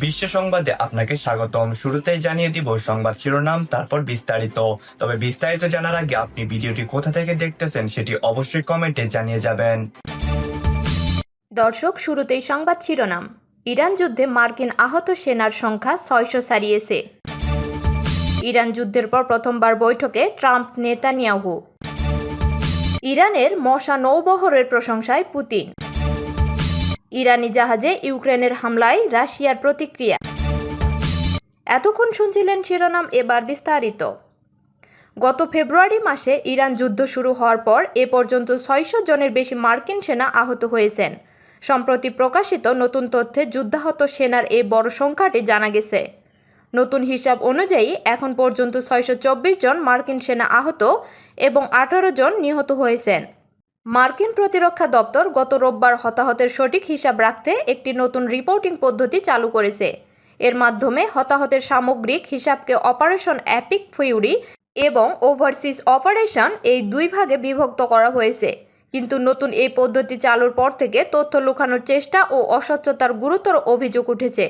বিশ্ব সংবাদে আপনাকে স্বাগতম। শুরুতেই জানিয়ে দিব সংবাদ শিরোনাম, তারপর বিস্তারিত। তবে বিস্তারিত জানার আগে আপনি ভিডিওটি কোথা থেকে দেখতেছেন সেটি অবশ্যই কমেন্টে জানিয়ে যাবেন। দর্শক, শুরুতেই সংবাদ শিরোনাম। ইরান যুদ্ধে মার্কিন আহত সেনার সংখ্যা 600 ছাড়িয়েছে। ইরান যুদ্ধের পর প্রথমবার বৈঠকে ট্রাম্প নেতানিয়াহু। ইরানের মশা নৌবহরের প্রশংসায় পুতিন। ইরানি জাহাজে ইউক্রেনের হামলায় রাশিয়ার প্রতিক্রিয়া। এতক্ষণ শুনছিলেন শিরোনাম, এবার বিস্তারিত। গত ফেব্রুয়ারি মাসে ইরান যুদ্ধ শুরু হওয়ার পর এ পর্যন্ত 600 জনের বেশি মার্কিন সেনা আহত হয়েছেন। সম্প্রতি প্রকাশিত নতুন তথ্যে যুদ্ধাহত সেনার এই বড় সংখ্যাটি জানা গেছে। নতুন হিসাব অনুযায়ী এখন পর্যন্ত 624 জন মার্কিন সেনা আহত এবং 18 জন নিহত হয়েছেন। মার্কিন প্রতিরক্ষা দপ্তর গত রোববার হতাহতের সঠিক হিসাব রাখতে একটি নতুন রিপোর্টিং পদ্ধতি চালু করেছে। এর মাধ্যমে হতাহতের সামগ্রিক হিসাবকে অপারেশন অ্যাপিক ফিউরি এবং ওভারসিজ অপারেশন এই দুই ভাগে বিভক্ত করা হয়েছে। কিন্তু নতুন এই পদ্ধতি চালুর পর থেকে তথ্য লুকানোর চেষ্টা ও অস্বচ্ছতার গুরুতর অভিযোগ উঠেছে।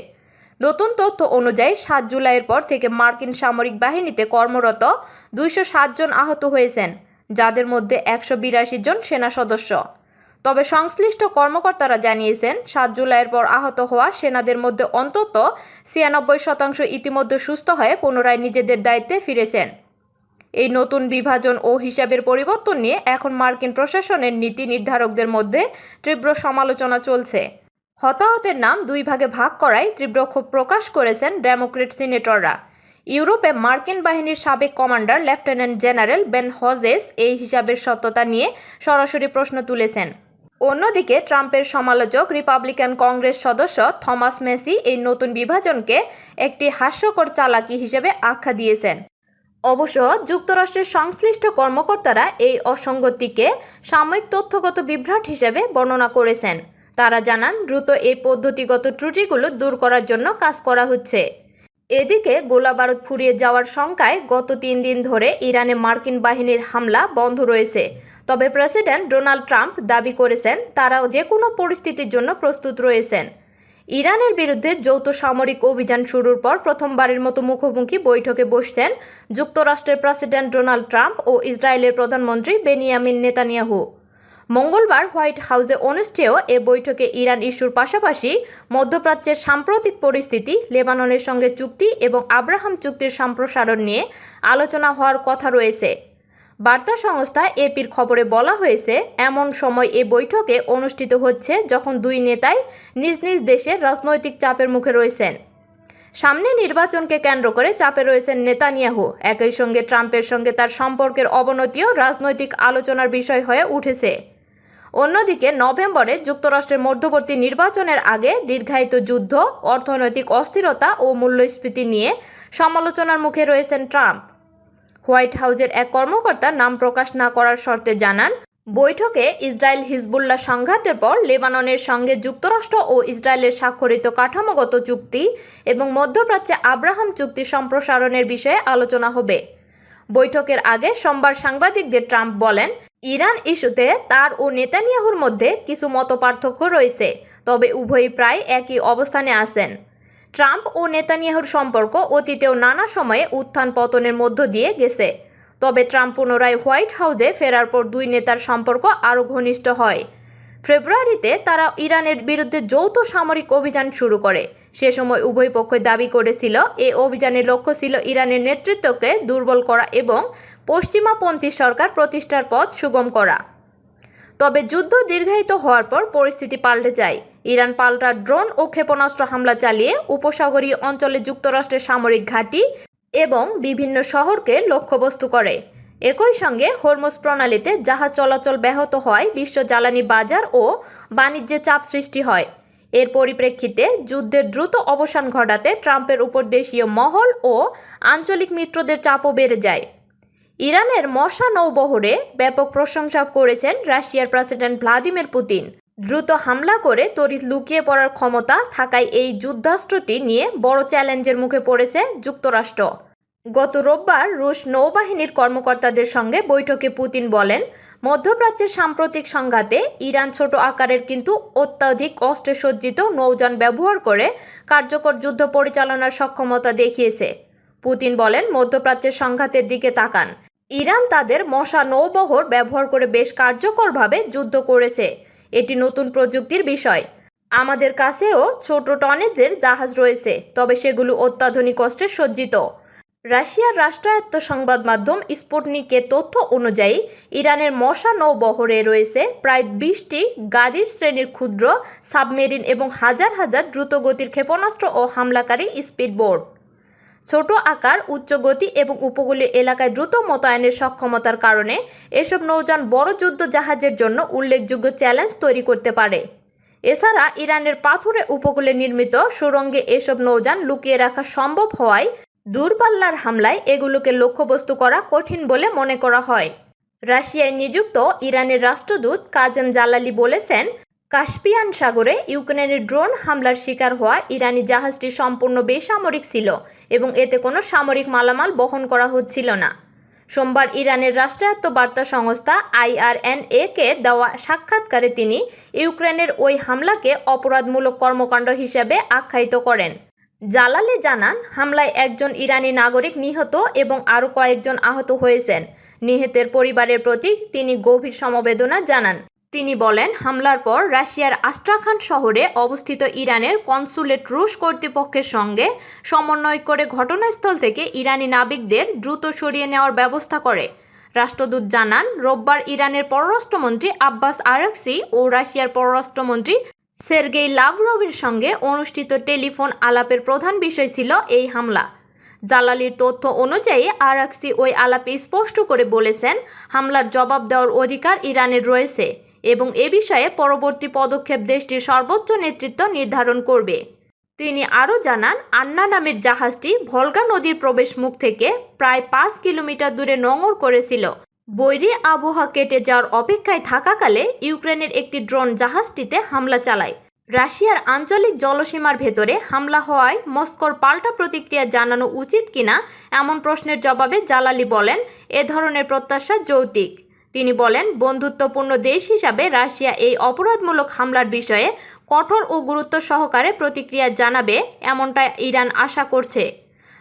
নতুন তথ্য অনুযায়ী 7 জুলাইয়ের পর থেকে মার্কিন সামরিক বাহিনীতে কর্মরত 207 জন আহত হয়েছেন, যাদের মধ্যে 182 জন সেনা সদস্য। তবে সংশ্লিষ্ট কর্মকর্তারা জানিয়েছেন 7 জুলাইয়ের পর আহত হওয়া সেনাদের মধ্যে অন্তত 96% ইতিমধ্যে সুস্থ হয়ে পুনরায় নিজেদের দায়িত্বে ফিরেছেন। এই নতুন বিভাজন ও হিসাবের পরিবর্তন নিয়ে এখন মার্কিন প্রশাসনের নীতি নির্ধারকদের মধ্যে তীব্র সমালোচনা চলছে। হতাহতের নাম দুই ভাগে ভাগ করায় তীব্র ক্ষোভ প্রকাশ করেছেন ডেমোক্রেট সিনেটররা। ইউরোপে মার্কিন বাহিনীর সাবেক commander lieutenant general Ben Hodges এই হিসাবের সত্যতা নিয়ে সরাসরি প্রশ্ন তুলেছেন। অন্যদিকে ট্রাম্পের সমালোচক রিপাবলিকান কংগ্রেস সদস্য থমাস মেসি এই নতুন বিভাজনকে একটি হাস্যকর চালাকি হিসেবে আখ্যা দিয়েছেন। অবশ্য যুক্তরাষ্ট্রের সংশ্লিষ্ট কর্মকর্তারা এই অসঙ্গতিকে সাময়িক তথ্যগত বিভ্রাট হিসেবে বর্ণনা করেছেন। তারা জানান, দ্রুত এই পদ্ধতিগত ত্রুটিগুলো দূর করার জন্য কাজ করা হচ্ছে। এদিকে গোলাবারুদ ফুরিয়ে যাওয়ার শঙ্কায় গত 3 দিন ধরে ইরানে মার্কিন বাহিনীর হামলা বন্ধ রয়েছে। তবে প্রেসিডেন্ট ডোনাল্ড ট্রাম্প দাবি করেছেন তারা যে কোনো পরিস্থিতির জন্য প্রস্তুত রয়েছেন। ইরানের বিরুদ্ধে যৌথ সামরিক অভিযান শুরুর পর প্রথমবারের মতো মুখোমুখি বৈঠকে বসছেন যুক্তরাষ্ট্রের প্রেসিডেন্ট ডোনাল্ড ট্রাম্প ও ইসরায়েলের প্রধানমন্ত্রী বেনিয়ামিন নেতানিয়াহু। মঙ্গলবার হোয়াইট হাউসে অনুষ্ঠেয় এ বৈঠকে ইরান ইস্যুর পাশাপাশি মধ্যপ্রাচ্যের সাম্প্রতিক পরিস্থিতি, লেবাননের সঙ্গে চুক্তি এবং আব্রাহাম চুক্তির সম্প্রসারণ নিয়ে আলোচনা হওয়ার কথা রয়েছে। বার্তা সংস্থা এপির খবরে বলা হয়েছে, এমন সময় এ বৈঠকে অনুষ্ঠিত হচ্ছে যখন দুই নেতাই নিজ নিজ দেশের রাজনৈতিক চাপের মুখে রয়েছেন। সামনে নির্বাচনকে কেন্দ্র করে চাপে রয়েছেন নেতানিয়াহু। একই সঙ্গে ট্রাম্পের সঙ্গে তার সম্পর্কের অবনতিও রাজনৈতিক আলোচনার বিষয় হয়ে উঠেছে। অন্যদিকে নভেম্বরে যুক্তরাষ্ট্রের মধ্যবর্তী নির্বাচনের আগে দীর্ঘায়িত যুদ্ধ, অর্থনৈতিক অস্থিরতা ও মূল্যস্ফীতি নিয়ে সমালোচনার মুখে রয়েছেন ট্রাম্প। হোয়াইট হাউসের এক কর্মকর্তা নাম প্রকাশ না করার শর্তে জানান, বৈঠকে ইসরায়েল হিজবুল্লাহ সংঘাতের পর লেবাননের সঙ্গে যুক্তরাষ্ট্র ও ইসরায়েলের স্বাক্ষরিত কাঠামোগত চুক্তি এবং মধ্যপ্রাচ্যে আব্রাহাম চুক্তি সম্প্রসারণের বিষয়ে আলোচনা হবে। বৈঠকের আগে সোমবার সাংবাদিকদের ট্রাম্প বলেন, ইরান ইস্যুতে তার ও নেতানিয়াহুর মধ্যে কিছু মতপার্থক্য রয়েছে, তবে উভয়ই প্রায় একই অবস্থানে আছেন। ট্রাম্প ও নেতানিয়াহুর সম্পর্ক অতীতেও নানা সময়ে উত্থান পতনের মধ্য দিয়ে গেছে। তবে ট্রাম্প পুনরায় হোয়াইট হাউসে ফেরার পর দুই নেতার সম্পর্ক আরও ঘনিষ্ঠ হয়। ফেব্রুয়ারিতে তারা ইরানের বিরুদ্ধে যৌথ সামরিক অভিযান শুরু করে। সে সময় উভয় পক্ষই দাবি করেছিল এই অভিযানের লক্ষ্য ছিল ইরানের নেতৃত্বকে দুর্বল করা এবং পশ্চিমাপন্থী সরকার প্রতিষ্ঠার পথ সুগম করা। তবে যুদ্ধ দীর্ঘায়িত হওয়ার পর পরিস্থিতি পাল্টে যায়। ইরান পাল্টা ড্রোন ও ক্ষেপণাস্ত্র হামলা চালিয়ে উপসাগরীয় অঞ্চলে যুক্তরাষ্ট্রের সামরিক ঘাঁটি এবং বিভিন্ন শহরকে লক্ষ্যবস্তু করে। একই সঙ্গে হরমুজ প্রণালীতে জাহাজ চলাচল ব্যাহত হয়, বিশ্ব জ্বালানি বাজার ও বাণিজ্যে চাপ সৃষ্টি হয়। এর পরিপ্রেক্ষিতে যুদ্ধের দ্রুত অবসান ঘটাতে ট্রাম্পের উপর দেশীয় মহল ও আঞ্চলিক মিত্রদের চাপও বেড়ে যায়। ইরানের মশা নৌবহরে ব্যাপক প্রশংসা করেছেন রাশিয়ার প্রেসিডেন্ট ভ্লাদিমির পুতিন। দ্রুত হামলা করে তড়িৎ লুকিয়ে পড়ার ক্ষমতা থাকায় এই যুদ্ধাস্ত্রটি নিয়ে বড় চ্যালেঞ্জের মুখে পড়েছে যুক্তরাষ্ট্র। গত রোববার রুশ নৌবাহিনীর কর্মকর্তাদের সঙ্গে বৈঠকে পুতিন বলেন, মধ্যপ্রাচ্যের সাম্প্রতিক সংঘাতে ইরান ছোট আকারের কিন্তু অত্যাধিক অস্ত্রে সজ্জিত নৌযান ব্যবহার করে কার্যকর যুদ্ধ পরিচালনার সক্ষমতা দেখিয়েছে। পুতিন বলেন, মধ্যপ্রাচ্যের সংঘাতের দিকে তাকান। ইরান তাদের মশা নৌবহর ব্যবহার করে বেশ কার্যকরভাবে যুদ্ধ করেছে। এটি নতুন প্রযুক্তির বিষয়। আমাদের কাছেও ছোট টনেজের জাহাজ রয়েছে, তবে সেগুলো অত্যাধুনিক অস্ত্রে সজ্জিত। রাশিয়ার রাষ্ট্রায়ত্ত সংবাদ মাধ্যম স্পুটনিকের তথ্য অনুযায়ী ইরানের মশা নৌবহরে রয়েছে প্রায় 20টি গাদির শ্রেণীর ক্ষুদ্র সাবমেরিন এবং হাজার হাজার দ্রুতগতির ক্ষেপণাস্ত্র ও হামলাকারী স্পিডবোট। ছোট আকার, উচ্চ গতি এবং উপকূলীয় এলাকায় দ্রুত মোতায়েনের সক্ষমতার কারণে এসব নৌযান বড় যুদ্ধ জাহাজের জন্য উল্লেখযোগ্য চ্যালেঞ্জ তৈরি করতে পারে। এছাড়া ইরানের পাথুরে উপকূলে নির্মিত সুড়ঙ্গে এসব নৌযান লুকিয়ে রাখা সম্ভব হওয়ায় দূরপাল্লার হামলায় এগুলোকে লক্ষ্যবস্তু করা কঠিন বলে মনে করা হয়। রাশিয়ায় নিযুক্ত ইরানের রাষ্ট্রদূত কাজেম জালালি বলেছেন, কাস্পিয়ান সাগরে ইউক্রেনের ড্রোন হামলার শিকার হওয়া ইরানি জাহাজটি সম্পূর্ণ বেসামরিক ছিল এবং এতে কোনো সামরিক মালামাল বহন করা হচ্ছিল না। সোমবার ইরানের রাষ্ট্রায়ত্ত বার্তা সংস্থা IRNA-কে দেওয়া সাক্ষাৎকারে তিনি ইউক্রেনের ওই হামলাকে অপরাধমূলক কর্মকাণ্ড হিসেবে আখ্যায়িত করেন। জালালি জানান, হামলায় একজন ইরানি নাগরিক নিহত এবং আরও কয়েকজন আহত হয়েছেন। নিহতের পরিবারের প্রতি তিনি গভীর সমবেদনা জানান। তিনি বলেন, হামলার পর রাশিয়ার আস্ট্রাখান শহরে অবস্থিত ইরানের কনসুলেট রুশ কর্তৃপক্ষের সঙ্গে সমন্বয় করে ঘটনাস্থল থেকে ইরানি নাবিকদের দ্রুত সরিয়ে নেওয়ার ব্যবস্থা করে। রাষ্ট্রদূত জানান, রোববার ইরানের পররাষ্ট্রমন্ত্রী আব্বাস আরাকচি ও রাশিয়ার পররাষ্ট্রমন্ত্রী সের্গেই লাভরভের সঙ্গে অনুষ্ঠিত টেলিফোন আলাপের প্রধান বিষয় ছিল এই হামলা। জালালির তথ্য অনুযায়ী আরাকচি ওই আলাপে স্পষ্ট করে বলেছেন, হামলার জবাব দেওয়ার অধিকার ইরানের রয়েছে এবং এ বিষয়ে পরবর্তী পদক্ষেপ দেশটির সর্বোচ্চ নেতৃত্ব নির্ধারণ করবে। তিনি আরও জানান, আন্না নামের জাহাজটি ভলগা নদীর প্রবেশমুখ থেকে প্রায় 5 কিলোমিটার দূরে নোঙর করেছিল। বৈরী আবহাওয়া কেটে যাওয়ার অপেক্ষায় থাকাকালে ইউক্রেনের একটি ড্রোন জাহাজটিতে হামলা চালায়। রাশিয়ার আঞ্চলিক জলসীমার ভেতরে হামলা হওয়ায় মস্কোর পাল্টা প্রতিক্রিয়া জানানো উচিত কিনা এমন প্রশ্নের জবাবে জালালি বলেন, এ ধরনের প্রত্যাশা যৌক্তিক। তিনি বলেন, বন্ধুত্বপূর্ণ দেশ হিসাবে রাশিয়া এই অপরাধমূলক হামলার বিষয়ে কঠোর ও গুরুত্ব সহকারে প্রতিক্রিয়া জানাবে, এমনটা ইরান আশা করছে।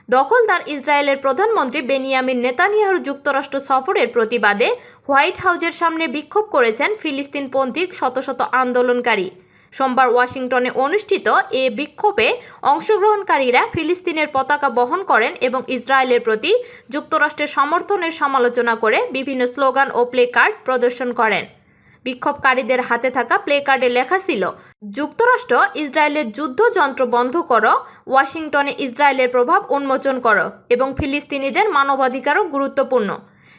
দখলদার ইসরায়েলের প্রধানমন্ত্রী বেনিয়ামিন নেতানিয়াহুর যুক্তরাষ্ট্র সফরের প্রতিবাদে হোয়াইট হাউজের সামনে বিক্ষোভ করেছেন ফিলিস্তিনপন্থী শত শত আন্দোলনকারী। সোমবার ওয়াশিংটনে অনুষ্ঠিত এ বিক্ষোভে অংশগ্রহণকারীরা ফিলিস্তিনের পতাকা বহন করেন এবং ইসরায়েলের প্রতি যুক্তরাষ্ট্রের সমর্থনের সমালোচনা করে বিভিন্ন স্লোগান ও প্লে কার্ড প্রদর্শন করেন। বিক্ষোভকারীদের হাতে থাকা প্লে কার্ডে লেখা ছিল, যুক্তরাষ্ট্র ইসরায়েলের যুদ্ধযন্ত্র বন্ধ করো, ওয়াশিংটনে ইসরায়েলের প্রভাব উন্মোচন করো এবং ফিলিস্তিনিদের মানবাধিকারও গুরুত্বপূর্ণ।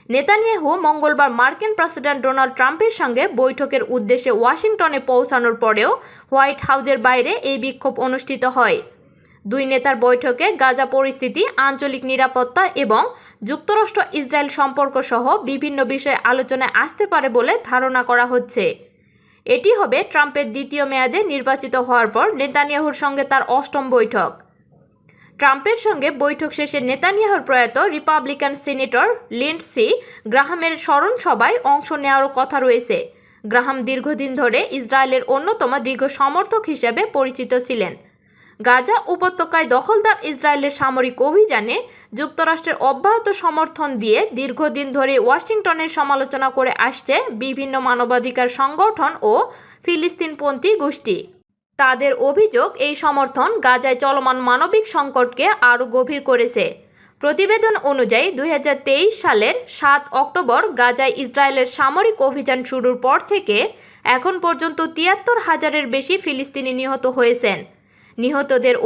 নেতানিয়াহু মঙ্গলবার মার্কিন প্রেসিডেন্ট ডোনাল্ড ট্রাম্পের সঙ্গে বৈঠকের উদ্দেশ্যে ওয়াশিংটনে পৌঁছানোর পরেও হোয়াইট হাউসের বাইরে এই বিক্ষোভ অনুষ্ঠিত হয়। দুই নেতার বৈঠকে গাজা পরিস্থিতি, আঞ্চলিক নিরাপত্তা এবং যুক্তরাষ্ট্র ইসরায়েল সম্পর্ক সহ বিভিন্ন বিষয়ে আলোচনায় আসতে পারে বলে ধারণা করা হচ্ছে। এটি হবে ট্রাম্পের দ্বিতীয় মেয়াদে নির্বাচিত হওয়ার পর নেতানিয়াহুর সঙ্গে তার 8ম বৈঠক। ট্রাম্পের সঙ্গে বৈঠক শেষে নেতানিয়াহুর প্রয়াত রিপাবলিকান সিনেটর লিন্ডসি গ্রাহামের স্মরণ সভায় অংশ নেওয়ারও কথা রয়েছে। গ্রাহাম দীর্ঘদিন ধরে ইসরায়েলের অন্যতম দীর্ঘ সমর্থক হিসেবে পরিচিত ছিলেন। গাজা উপত্যকায় দখলদার ইসরায়েলের সামরিক অভিযানে যুক্তরাষ্ট্রের অব্যাহত সমর্থন দিয়ে দীর্ঘদিন ধরে ওয়াশিংটনের সমালোচনা করে আসছে বিভিন্ন মানবাধিকার সংগঠন ও ফিলিস্তিনপন্থী গোষ্ঠী। তাদের অভিযোগ, এই সমর্থন গাজায় চলমান মানবিক সংকটকে আরও গভীর করেছে। প্রতিবেদন অনুযায়ী 2023 সালের 7 অক্টোবর গাজায় ইসরায়েলের সামরিক অভিযান শুরুর পর থেকে এখন পর্যন্ত 73,000-এর বেশি ফিলিস্তিনি নিহত হয়েছেন। নিহতদের